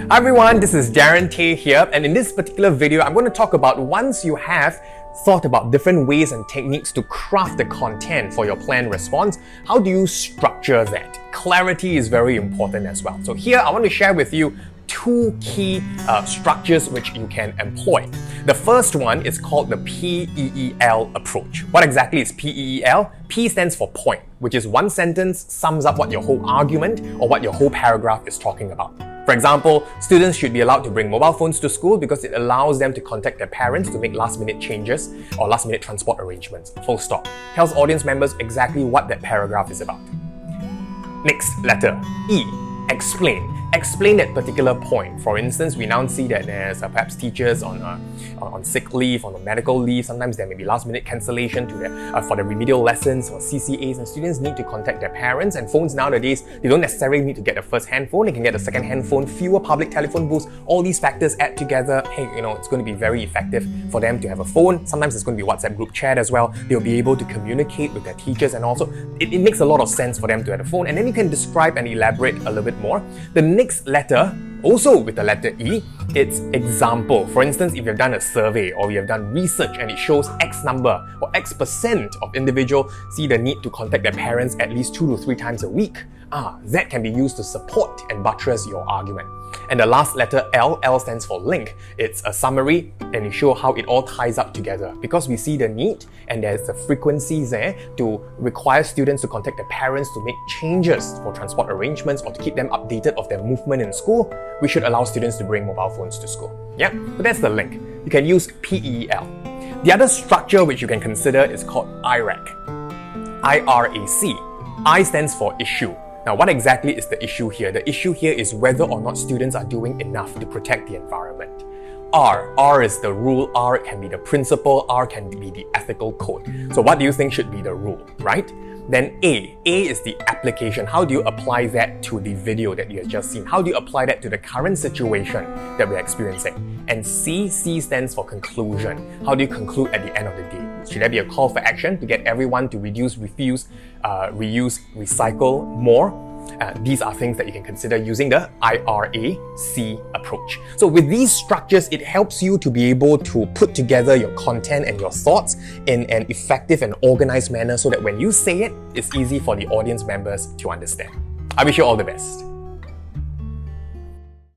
Hi everyone, this is Darren here, and in this particular video, I'm going to talk about once you have thought about different ways and techniques to craft the content for your planned response, how do you structure that? Clarity is very important as well. So here, I want to share with you two key structures which you can employ. The first one is called the PEEL approach. What exactly is PEEL? P stands for point, which is one sentence sums up what your whole argument or what your whole paragraph is talking about. For example, students should be allowed to bring mobile phones to school because it allows them to contact their parents to make last-minute changes or last-minute transport arrangements. Full stop. Tells audience members exactly what that paragraph is about. Next, letter E. Explain. Explain that particular point. For instance, we now see that there's perhaps teachers on sick leave, on medical leave. Sometimes there may be last-minute cancellation for the remedial lessons or CCAs, and students need to contact their parents. And phones nowadays, they don't necessarily need to get a first-hand phone. They can get a second-hand phone, fewer public telephone booths. All these factors add together. Hey, it's going to be very effective for them to have a phone. Sometimes it's going to be WhatsApp group chat as well. They'll be able to communicate with their teachers, and also it makes a lot of sense for them to have a phone. And then you can describe and elaborate a little bit more. The next letter, also with the letter E, it's example. For instance, if you've done a survey or you have done research and it shows X number or X% of individuals see the need to contact their parents at least 2 to 3 times a week, that can be used to support and buttress your argument. And the last letter L, L stands for link. It's a summary and you show how it all ties up together. Because we see the need and there's the frequencies there to require students to contact their parents to make changes for transport arrangements or to keep them updated of their movement in school, we should allow students to bring mobile phones to school. Yeah, so that's the link. You can use PEL. The other structure which you can consider is called IRAC. I-R-A-C. I stands for issue. Now, what exactly is the issue here? The issue here is whether or not students are doing enough to protect the environment. R is the rule, R can be the principle, R can be the ethical code. So what do you think should be the rule, right? Then A is the application. How do you apply that to the video that you have just seen? How do you apply that to the current situation that we're experiencing? And C stands for conclusion. How do you conclude at the end of the day? Should there be a call for action to get everyone to reduce, refuse, reuse, recycle more? These are things that you can consider using the IRAC approach. So with these structures, it helps you to be able to put together your content and your thoughts in an effective and organized manner so that when you say it, it's easy for the audience members to understand. I wish you all the best.